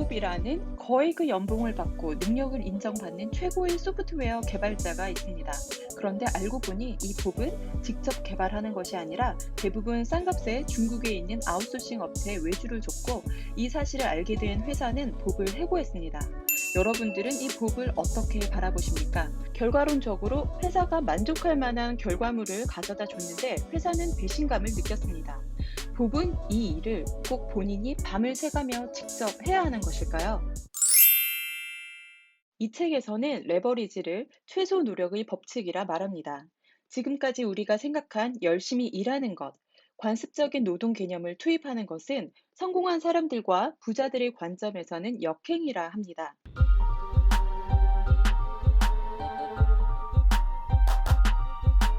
보브이라는 거의 그 연봉을 받고 능력을 인정받는 최고의 소프트웨어 개발자가 있습니다. 그런데 알고 보니 이 봅은 직접 개발하는 것이 아니라 대부분 싼 값에 중국에 있는 아웃소싱 업체에 외주를 줬고, 이 사실을 알게 된 회사는 봅을 해고했습니다. 여러분들은 이 봅을 어떻게 바라보십니까? 결과론적으로 회사가 만족할 만한 결과물을 가져다 줬는데 회사는 배신감을 느꼈습니다. 봅은 이 일을 꼭 본인이 밤을 새가며 직접 해야 하는 것일까요? 이 책에서는 레버리지를 최소 노력의 법칙이라 말합니다. 지금까지 우리가 생각한 열심히 일하는 것, 관습적인 노동 개념을 투입하는 것은 성공한 사람들과 부자들의 관점에서는 역행이라 합니다.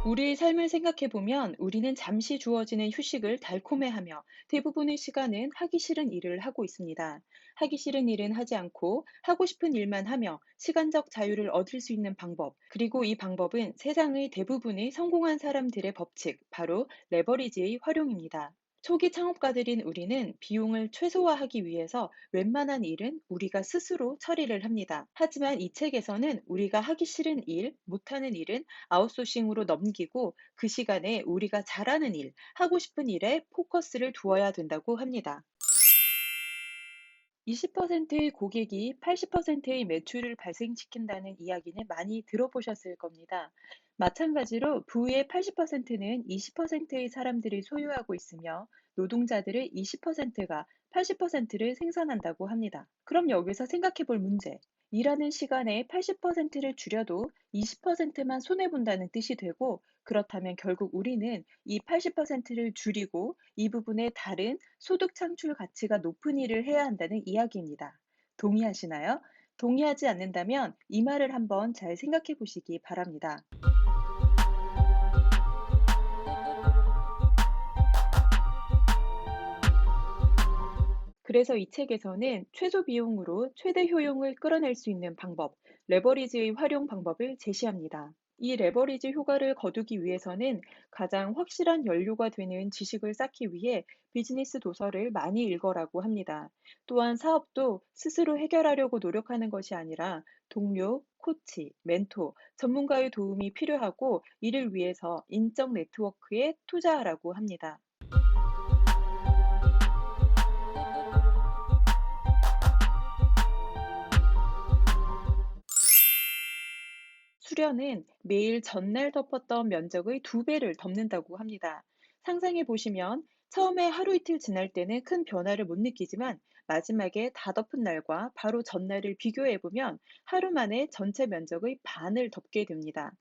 우리의 삶을 생각해 보면 우리는 잠시 주어지는 휴식을 달콤해하며 대부분의 시간은 하기 싫은 일을 하고 있습니다. 하기 싫은 일은 하지 않고 하고 싶은 일만 하며 시간적 자유를 얻을 수 있는 방법, 그리고 이 방법은 세상의 대부분의 성공한 사람들의 법칙, 바로 레버리지의 활용입니다. 초기 창업가들인 우리는 비용을 최소화하기 위해서 웬만한 일은 우리가 스스로 처리를 합니다. 하지만 이 책에서는 우리가 하기 싫은 일, 못하는 일은 아웃소싱으로 넘기고 그 시간에 우리가 잘하는 일, 하고 싶은 일에 포커스를 두어야 된다고 합니다. 20%의 고객이 80%의 매출을 발생시킨다는 이야기는 많이 들어보셨을 겁니다. 마찬가지로 부의 80%는 20%의 사람들이 소유하고 있으며 노동자들의 20%가 80%를 생산한다고 합니다. 그럼 여기서 생각해 볼 문제. 일하는 시간의 80%를 줄여도 20%만 손해본다는 뜻이 되고, 그렇다면 결국 우리는 이 80%를 줄이고 이 부분에 다른 소득 창출 가치가 높은 일을 해야 한다는 이야기입니다. 동의하시나요? 동의하지 않는다면 이 말을 한번 잘 생각해 보시기 바랍니다. 그래서 이 책에서는 최소 비용으로 최대 효용을 끌어낼 수 있는 방법, 레버리지의 활용 방법을 제시합니다. 이 레버리지 효과를 거두기 위해서는 가장 확실한 연료가 되는 지식을 쌓기 위해 비즈니스 도서를 많이 읽어라고 합니다. 또한 사업도 스스로 해결하려고 노력하는 것이 아니라 동료, 코치, 멘토, 전문가의 도움이 필요하고, 이를 위해서 인적 네트워크에 투자하라고 합니다. 수련은 매일 전날 덮었던 면적의 2배를 덮는다고 합니다. 상상해 보시면 처음에 하루 이틀 지날 때는 큰 변화를 못 느끼지만 마지막에 다 덮은 날과 바로 전날을 비교해 보면 하루 만에 전체 면적의 반을 덮게 됩니다.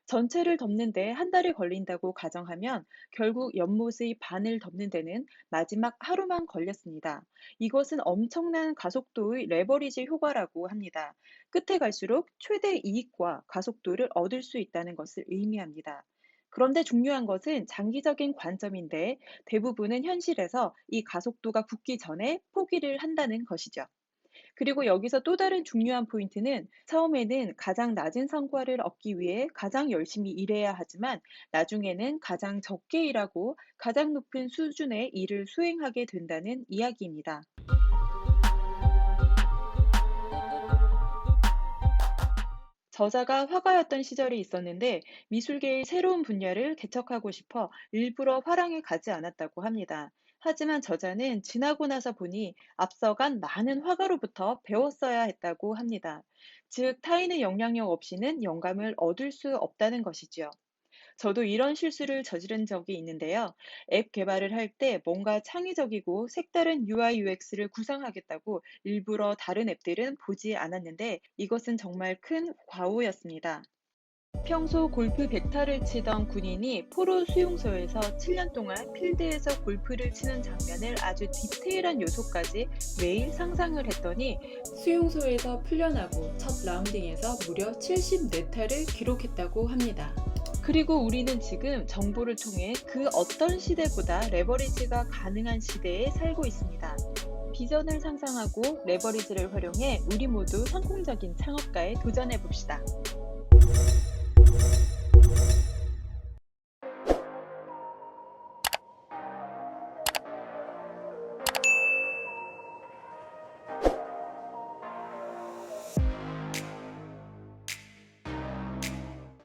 전체를 덮는데 한 달이 걸린다고 가정하면 결국 연못의 반을 덮는 데는 마지막 하루만 걸렸습니다. 이것은 엄청난 가속도의 레버리지 효과라고 합니다. 끝에 갈수록 최대 이익과 가속도를 얻을 수 있다는 것을 의미합니다. 그런데 중요한 것은 장기적인 관점인데, 대부분은 현실에서 이 가속도가 붙기 전에 포기를 한다는 것이죠. 그리고 여기서 또 다른 중요한 포인트는, 처음에는 가장 낮은 성과를 얻기 위해 가장 열심히 일해야 하지만 나중에는 가장 적게 일하고 가장 높은 수준의 일을 수행하게 된다는 이야기입니다. 저자가 화가였던 시절이 있었는데 미술계의 새로운 분야를 개척하고 싶어 일부러 화랑에 가지 않았다고 합니다. 하지만 저자는 지나고 나서 보니 앞서간 많은 화가로부터 배웠어야 했다고 합니다. 즉, 타인의 영향력 없이는 영감을 얻을 수 없다는 것이지요. 저도 이런 실수를 저지른 적이 있는데요. 앱 개발을 할 때 뭔가 창의적이고 색다른 UI, UX를 구상하겠다고 일부러 다른 앱들은 보지 않았는데 이것은 정말 큰 과오였습니다. 평소 골프 100타를 치던 군인이 포로 수용소에서 7년 동안 필드에서 골프를 치는 장면을 아주 디테일한 요소까지 매일 상상을 했더니 수용소에서 풀려나고 첫 라운딩에서 무려 74타를 기록했다고 합니다. 그리고 우리는 지금 정보를 통해 그 어떤 시대보다 레버리지가 가능한 시대에 살고 있습니다. 비전을 상상하고 레버리지를 활용해 우리 모두 성공적인 창업가에 도전해 봅시다.